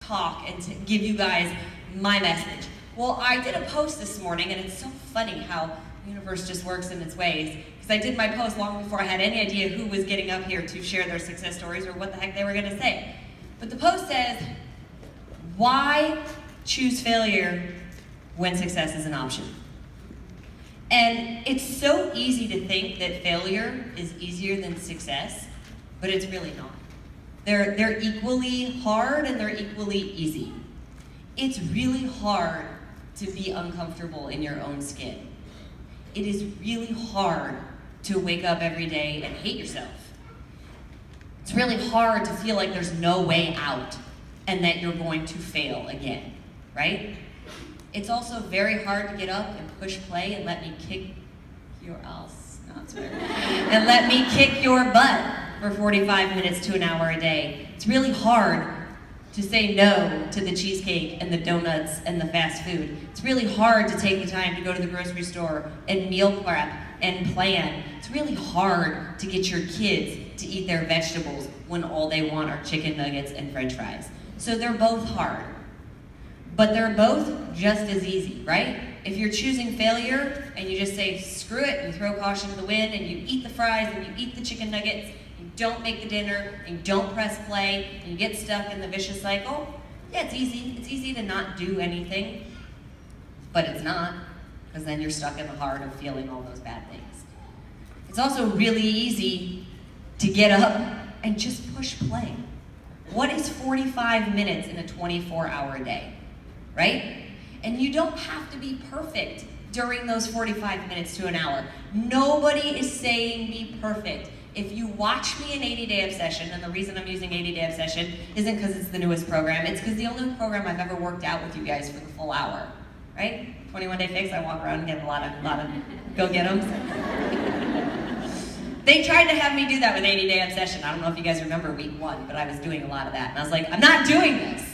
talk and to give you guys my message. Well, I did a post this morning, and it's so funny how the universe just works in its ways, because I did my post long before I had any idea who was getting up here to share their success stories or what the heck they were going to say. But the post says, why choose failure when success is an option? And it's so easy to think that failure is easier than success, but it's really not. They're equally hard and they're equally easy. It's really hard to be uncomfortable in your own skin. It is really hard to wake up every day and hate yourself. It's really hard to feel like there's no way out and that you're going to fail again, right? It's also very hard to get up and push play and let me kick your ass, not swear, and let me kick your butt for 45 minutes to an hour a day. It's really hard to say no to the cheesecake and the donuts and the fast food. It's really hard to take the time to go to the grocery store and meal prep and plan. It's really hard to get your kids to eat their vegetables when all they want are chicken nuggets and french fries. So they're both hard, but they're both just as easy, right? If you're choosing failure and you just say screw it and you throw caution to the wind and you eat the fries and you eat the chicken nuggets, you don't make the dinner, and you don't press play, and you get stuck in the vicious cycle, yeah, it's easy. It's easy to not do anything, but it's not, because then you're stuck in the heart of feeling all those bad things. It's also really easy to get up and just push play. What is 45 minutes in a 24-hour day, right? And you don't have to be perfect during those 45 minutes to an hour. Nobody is saying be perfect. If you watch me in 80-Day Obsession, and the reason I'm using 80-Day Obsession isn't because it's the newest program, it's because the only program I've ever worked out with you guys for the full hour, right? 21-Day Fix, I walk around and get a lot of go-get-ems. They tried to have me do that with 80-Day Obsession. I don't know if you guys remember week 1, but I was doing a lot of that. And I was like, I'm not doing this.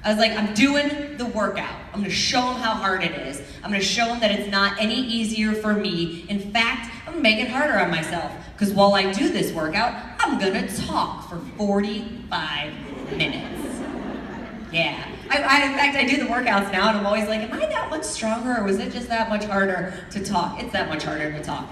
I was like, I'm doing the workout. I'm gonna show them how hard it is. I'm gonna show them that it's not any easier for me. In fact, I'm gonna make it harder on myself. Because while I do this workout, I'm gonna talk for 45 minutes. Yeah. In fact, I do the workouts now and I'm always like, am I that much stronger or was it just that much harder to talk? It's that much harder to talk.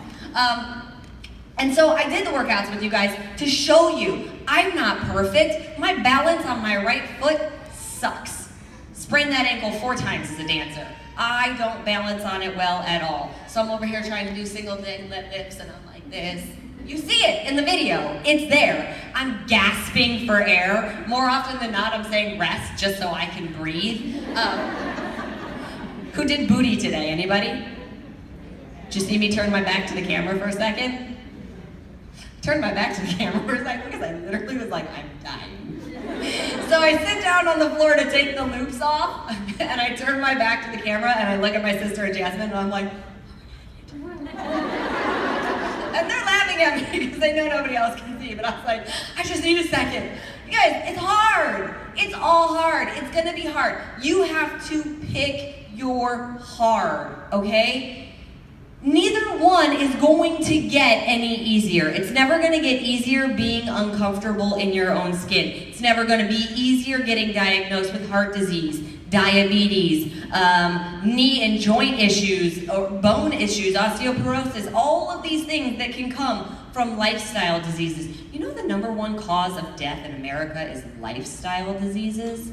And so I did the workouts with you guys to show you I'm not perfect. My balance on my right foot sucks. Sprained that ankle 4 times as a dancer. I don't balance on it well at all. So I'm over here trying to do single leg lifts and I'm like this. You see it in the video. It's there. I'm gasping for air. More often than not, I'm saying rest just so I can breathe. Who did booty today? Anybody? Did you see me turn my back to the camera for a second? Turned my back to the camera for a second because I literally was like, I'm dying. So I sit down on the floor to take the loops off, and I turn my back to the camera, and I look at my sister and Jasmine, and I'm like, and they're laughing at me because they know nobody else can see, but I was like, I just need a second. You guys, it's hard. It's all hard. It's gonna be hard. You have to pick your hard, okay? Neither one is going to get any easier. It's never going to get easier being uncomfortable in your own skin. It's never going to be easier getting diagnosed with heart disease, diabetes, knee and joint issues, or bone issues, osteoporosis, all of these things that can come from lifestyle diseases. You know the #1 cause of death in America is lifestyle diseases?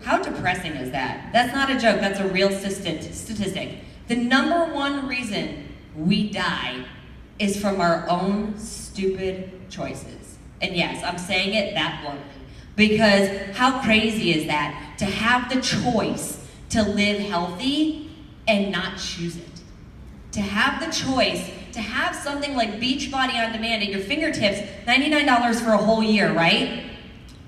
How depressing is that? That's not a joke, that's a real statistic. The #1 reason we die is from our own stupid choices. And yes, I'm saying it that bluntly. Because how crazy is that? To have the choice to live healthy and not choose it. To have the choice to have something like Beachbody On Demand at your fingertips, $99 for a whole year, right?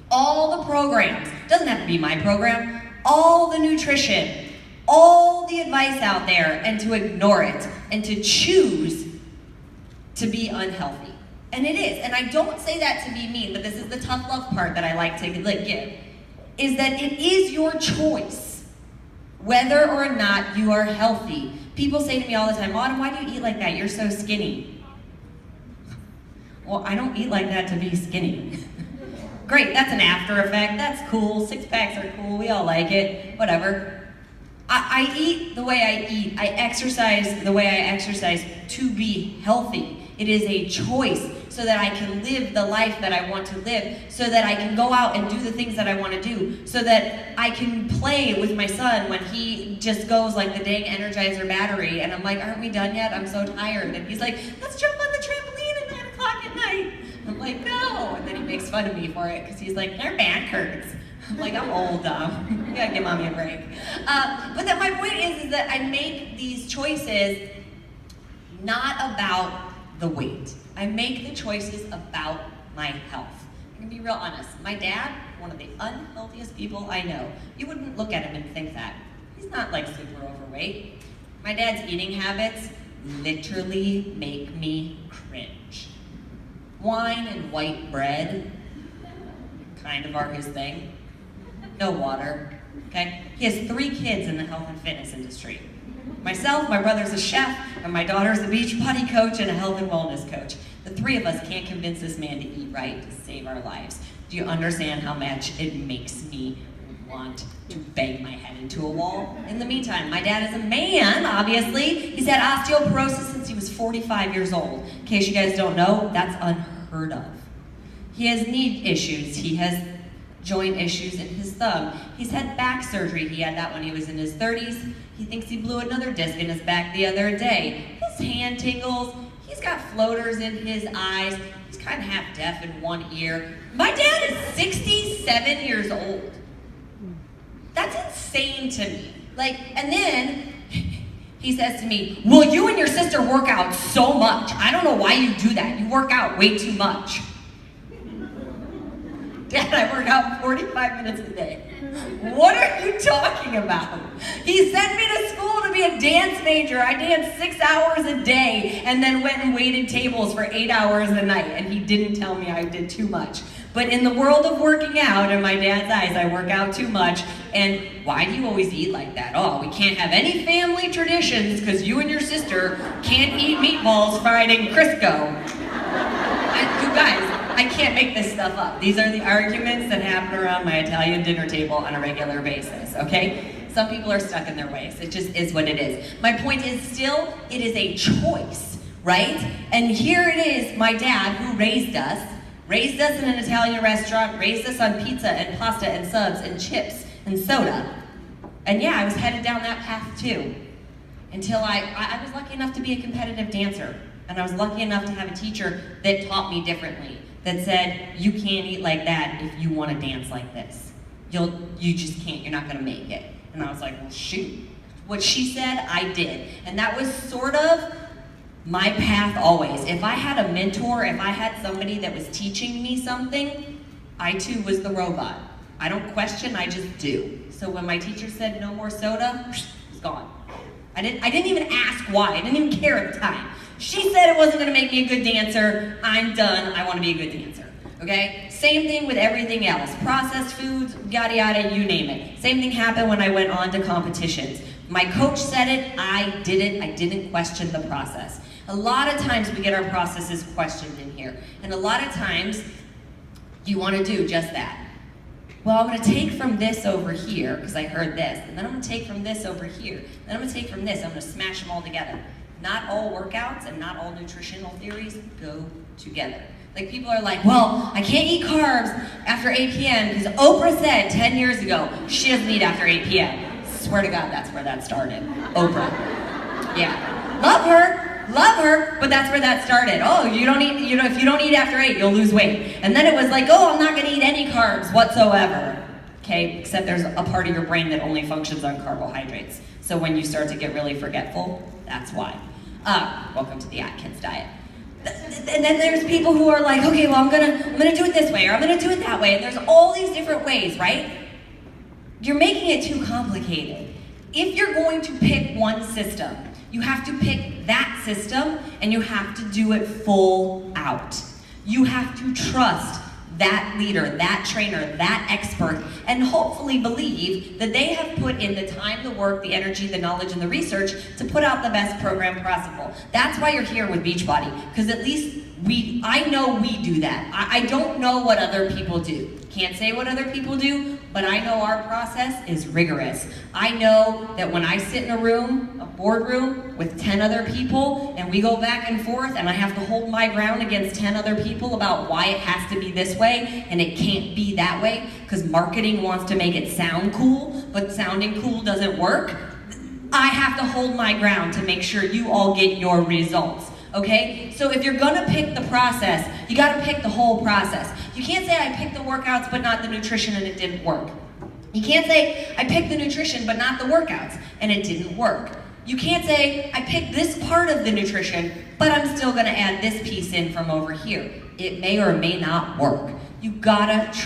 All the programs, doesn't have to be my program, all the nutrition, all the advice out there, and to ignore it and to choose to be unhealthy. And it is, and I don't say that to be mean, but this is the tough love part that I like to give, is that it is your choice whether or not you are healthy. People say to me all the time, Autumn, why do you eat like that? You're so skinny. Well, I don't eat like that to be skinny. Great, that's an after effect. That's cool. 6 packs are cool. We all like it. Whatever. I eat the way I eat. I exercise the way I exercise to be healthy. It is a choice so that I can live the life that I want to live, so that I can go out and do the things that I want to do, so that I can play with my son when he just goes like the dang Energizer battery, and I'm like, aren't we done yet? I'm so tired. And he's like, let's jump on the trampoline at 9 o'clock at night. I'm like, no. And then he makes fun of me for it because he's like, your back hurts. I'm like, I'm old, you gotta give mommy a break. But that my point is that I make these choices not about the weight. I make the choices about my health. I'm gonna be real honest. My dad, one of the unhealthiest people I know. You wouldn't look at him and think that. He's not like super overweight. My dad's eating habits literally make me cringe. Wine and white bread kind of are his thing. No water, okay? He has 3 kids in the health and fitness industry. Myself, my brother's a chef, and my daughter's a beach body coach and a health and wellness coach. The 3 of us can't convince this man to eat right to save our lives. Do you understand how much it makes me want to bang my head into a wall? In the meantime, my dad is a man, obviously. He's had osteoporosis since he was 45 years old. In case you guys don't know, that's unheard of. He has knee issues. He has joint issues in his thumb. He's had back surgery. He had that when he was in his 30s. He thinks he blew another disc in his back the other day. His hand tingles. He's got floaters in his eyes. He's kind of half deaf in one ear. My dad is 67 years old. That's insane to me. And then he says to me, well, you and your sister work out so much. I don't know why you do that. You work out way too much. Dad, I work out 45 minutes a day. What are you talking about? He sent me to school to be a dance major. I danced 6 hours a day and then went and waited tables for 8 hours a night, and he didn't tell me I did too much. But in the world of working out, in my dad's eyes, I work out too much. And why do you always eat like that? Oh, we can't have any family traditions because you and your sister can't eat meatballs fried in Crisco. You guys, I can't make this stuff up. These are the arguments that happen around my Italian dinner table on a regular basis, okay? Some people are stuck in their ways. It just is what it is. My point is still, it is a choice, right? And here it is, my dad, who raised us in an Italian restaurant, raised us on pizza and pasta and subs and chips and soda. And yeah, I was headed down that path too. Until I was lucky enough to be a competitive dancer. And I was lucky enough to have a teacher that taught me differently, that said, you can't eat like that if you want to dance like this. You just can't, you're not gonna make it. And I was like, well, shoot. What she said, I did. And that was sort of my path always. If I had a mentor, if I had somebody that was teaching me something, I too was the robot. I don't question, I just do. So when my teacher said no more soda, it's gone. I didn't even ask why, I didn't even care at the time. She said it wasn't gonna make me a good dancer, I'm done, I wanna be a good dancer, okay? Same thing with everything else. Processed foods, yada yada, you name it. Same thing happened when I went on to competitions. My coach said it, I did it, I didn't question the process. A lot of times we get our processes questioned in here, and a lot of times you wanna do just that. Well, I'm gonna take from this over here, because I heard this, and then I'm gonna take from this over here, then I'm gonna take from this, I'm gonna smash them all together. Not all workouts and not all nutritional theories go together. Like people are like, well, I can't eat carbs after 8 p.m. because Oprah said 10 years ago she doesn't eat after 8 p.m. Swear to God, that's where that started. Oprah. Yeah. Love her, but that's where that started. Oh, if you don't eat after 8, you'll lose weight. And then it was like, oh, I'm not gonna eat any carbs whatsoever. Okay, except there's a part of your brain that only functions on carbohydrates. So when you start to get really forgetful, that's why. Welcome to the Atkins diet. And then there's people who are like, okay, well, I'm gonna do it this way, or I'm gonna do it that way. And there's all these different ways, right? You're making it too complicated. If you're going to pick one system, you have to pick that system and you have to do it full out. You have to trust that leader, that trainer, that expert, and hopefully believe that they have put in the time, the work, the energy, the knowledge, and the research to put out the best program possible. That's why you're here with Beachbody, because at least I know we do that. I don't know what other people do. Can't say what other people do, but I know our process is rigorous. I know that when I sit in a room, a boardroom, with 10 other people, and we go back and forth, and I have to hold my ground against 10 other people about why it has to be this way, and it can't be that way, because marketing wants to make it sound cool, but sounding cool doesn't work. I have to hold my ground to make sure you all get your results. Okay? So if you're gonna pick the process, you gotta pick the whole process. You can't say I picked the workouts but not the nutrition and it didn't work. You can't say I picked the nutrition but not the workouts and it didn't work. You can't say I picked this part of the nutrition but I'm still gonna add this piece in from over here. It may or may not work. You gotta